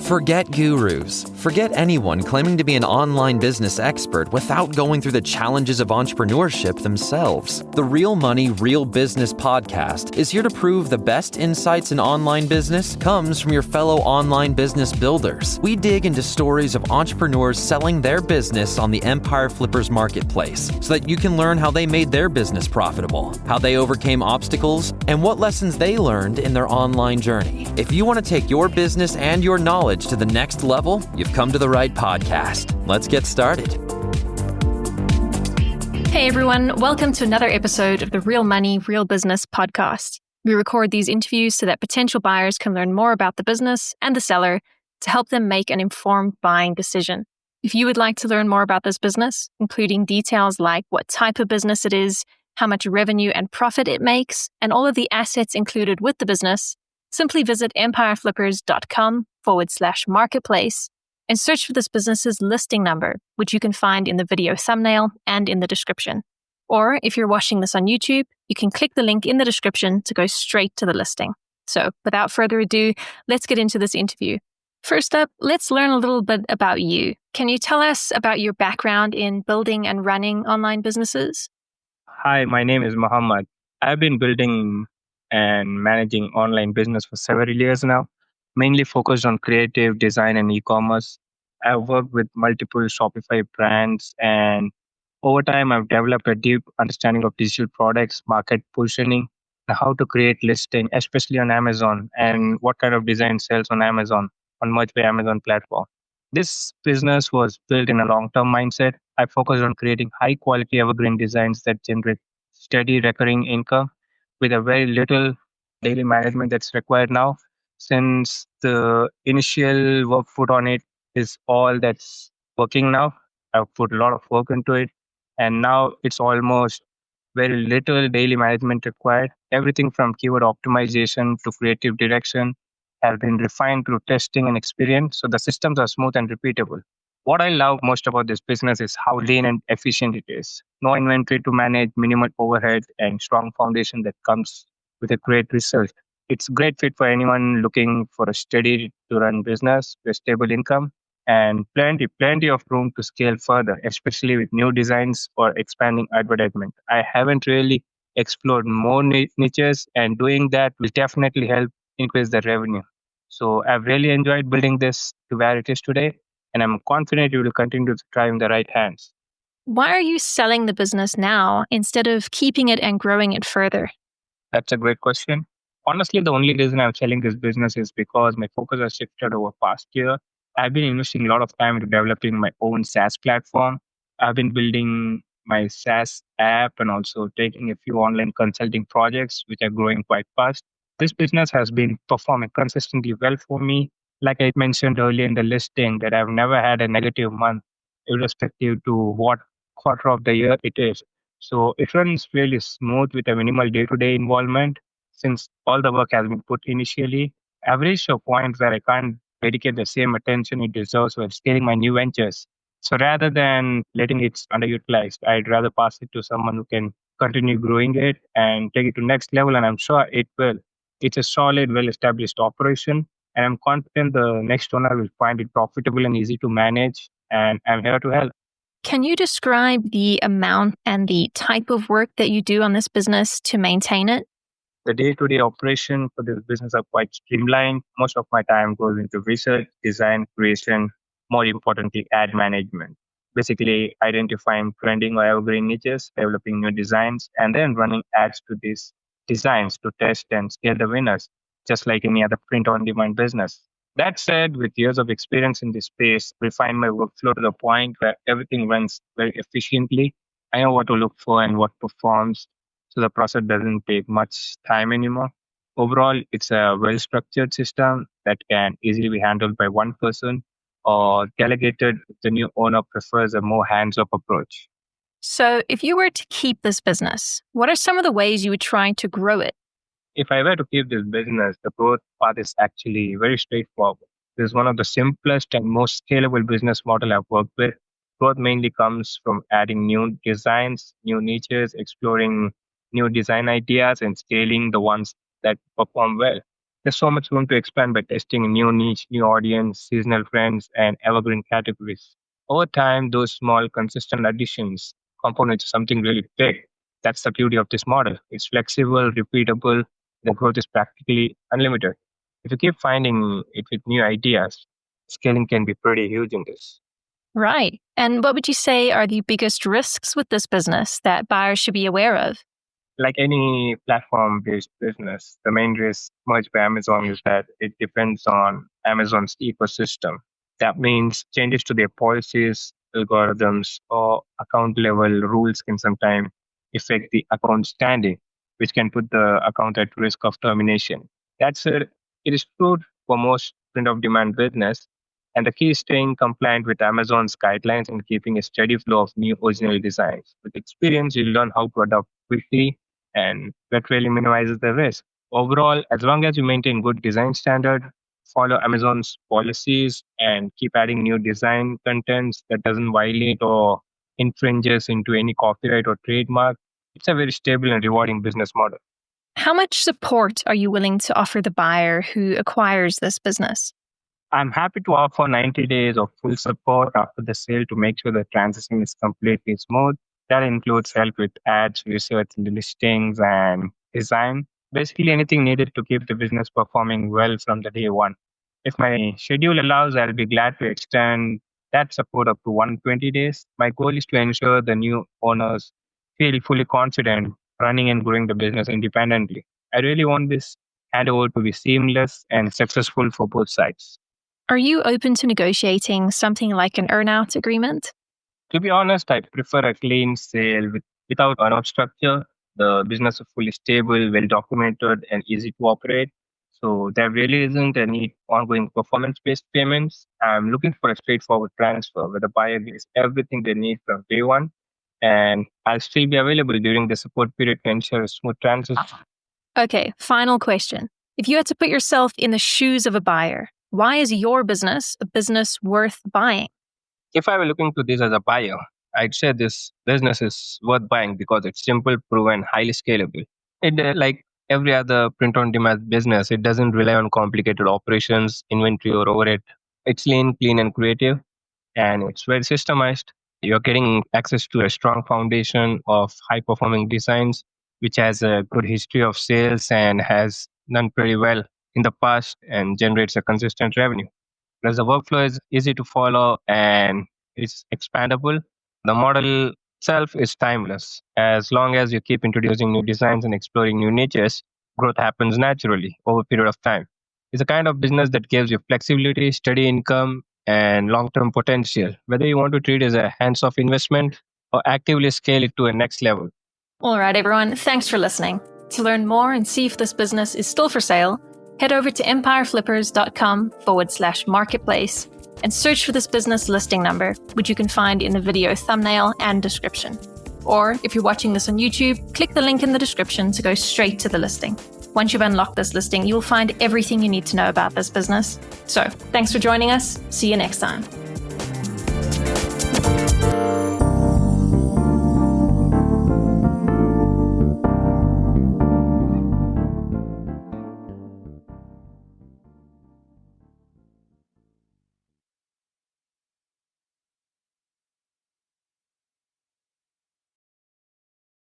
Forget gurus. Forget anyone claiming to be an online business expert without going through the challenges of entrepreneurship themselves. The Real Money, Real Business podcast is here to prove the best insights in online business comes from your fellow online business builders. We dig into stories of entrepreneurs selling their business on the Empire Flippers marketplace so that you can learn how they made their business profitable, how they overcame obstacles, and what lessons they learned in their online journey. If you want to take your business and your knowledge to the next level, you've come to the right podcast. Let's get started. Hey everyone, welcome to another episode of the Real Money, Real Business podcast. We record these interviews so that potential buyers can learn more about the business and the seller to help them make an informed buying decision. If you would like to learn more about this business, including details like what type of business it is, how much revenue and profit it makes, and all of the assets included with the business, simply visit empireflippers.com/marketplace and search for this business's listing number, which you can find in the video thumbnail and in the description. Or if you're watching this on YouTube, you can click the link in the description to go straight to the listing. So without further ado, let's get into this interview. First up, let's learn a little bit about you. Can you tell us about your background in building and running online businesses? Hi, my name is Muhammad. I've been building and managing online business for several years now, mainly focused on creative design and e-commerce. I've worked with multiple Shopify brands, and over time, I've developed a deep understanding of digital products, market positioning, and how to create listing, especially on Amazon, and what kind of design sells on Amazon, on Merch by Amazon platform. This business was built in a long-term mindset. I focused on creating high-quality evergreen designs that generate steady recurring income with a very little daily management that's required now. Since the initial work put on it is all that's working now, I've put a lot of work into it. And now it's almost very little daily management required. Everything from keyword optimization to creative direction have been refined through testing and experience. So the systems are smooth and repeatable. What I love most about this business is how lean and efficient it is. No inventory to manage, minimal overhead, and strong foundation that comes with a great result. It's a great fit for anyone looking for a steady to run business with stable income and plenty of room to scale further, especially with new designs or expanding advertisement. I haven't really explored more niches, and doing that will definitely help increase the revenue. So I've really enjoyed building this to where it is today, and I'm confident it will continue to thrive in the right hands. Why are you selling the business now instead of keeping it and growing it further? That's a great question. Honestly, the only reason I'm selling this business is because my focus has shifted over past year. I've been investing a lot of time into developing my own SaaS platform. I've been building my SaaS app and also taking a few online consulting projects, which are growing quite fast. This business has been performing consistently well for me. Like I mentioned earlier in the listing, that I've never had a negative month, irrespective to what quarter of the year it is. So it runs really smooth with a minimal day-to-day involvement. Since all the work has been put initially, I've reached a point where I can't dedicate the same attention it deserves while scaling my new ventures. So rather than letting it underutilized, I'd rather pass it to someone who can continue growing it and take it to next level, and I'm sure it will. It's a solid, well-established operation, and I'm confident the next owner will find it profitable and easy to manage, and I'm here to help. Can you describe the amount and the type of work that you do on this business to maintain it? The day-to-day operation for this business are quite streamlined. Most of my time goes into research, design, creation, more importantly, ad management. Basically, identifying trending or evergreen niches, developing new designs, and then running ads to these designs to test and scale the winners, just like any other print-on-demand business. That said, with years of experience in this space, refine my workflow to the point where everything runs very efficiently. I know what to look for and what performs, so the process doesn't take much time anymore. Overall, it's a well-structured system that can easily be handled by one person or delegated if the new owner prefers a more hands-off approach. So if you were to keep this business, what are some of the ways you would try to grow it? If I were to keep this business, the growth path is actually very straightforward. This is one of the simplest and most scalable business model I've worked with. Growth mainly comes from adding new designs, new niches, exploring new design ideas, and scaling the ones that perform well. There's so much room to expand by testing a new niche, new audience, seasonal trends, and evergreen categories. Over time, those small, consistent additions compound into something really big. That's the beauty of this model. It's flexible, repeatable, the growth is practically unlimited. If you keep finding it with new ideas, scaling can be pretty huge in this. Right. And what would you say are the biggest risks with this business that buyers should be aware of? Like any platform based business, the main risk merged by Amazon is that it depends on Amazon's ecosystem. That means changes to their policies, algorithms, or account level rules can sometimes affect the account standing, which can put the account at risk of termination. That said, it is true for most print of demand business. And the key is staying compliant with Amazon's guidelines and keeping a steady flow of new original designs. With experience, you learn how to adapt quickly, and that really minimizes the risk. Overall, as long as you maintain good design standard, follow Amazon's policies, and keep adding new design contents that doesn't violate or infringes into any copyright or trademark, it's a very stable and rewarding business model. How much support are you willing to offer the buyer who acquires this business? I'm happy to offer 90 days of full support after the sale to make sure the transition is completely smooth. That includes help with ads, research, listings, and design. Basically, anything needed to keep the business performing well from the day one. If my schedule allows, I'll be glad to extend that support up to 120 days. My goal is to ensure the new owners feel fully confident running and growing the business independently. I really want this handover to be seamless and successful for both sides. Are you open to negotiating something like an earnout agreement? To be honest, I prefer a clean sale without an structure. The business is fully stable, well documented, and easy to operate. So there really isn't any ongoing performance-based payments. I'm looking for a straightforward transfer where the buyer gets everything they need from day one, and I'll still be available during the support period to ensure a smooth transition. Okay, final question. If you had to put yourself in the shoes of a buyer, why is your business a business worth buying? If I were looking to this as a buyer, I'd say this business is worth buying because it's simple, proven, highly scalable. Like every other print on demand business, it doesn't rely on complicated operations, inventory, or overhead. It's lean, clean, and creative, and it's well systemized. You're getting access to a strong foundation of high performing designs, which has a good history of sales and has done pretty well in the past and generates a consistent revenue. Plus, the workflow is easy to follow and it's expandable. The model itself is timeless. As long as you keep introducing new designs and exploring new niches, growth happens naturally over a period of time. It's a kind of business that gives you flexibility, steady income, and long term potential, whether you want to treat it as a hands off investment or actively scale it to a next level. All right, everyone, thanks for listening. To learn more and see if this business is still for sale, head over to empireflippers.com/marketplace and search for this business listing number, which you can find in the video thumbnail and description. Or if you're watching this on YouTube, click the link in the description to go straight to the listing. Once you've unlocked this listing, you'll find everything you need to know about this business. So, thanks for joining us. See you next time.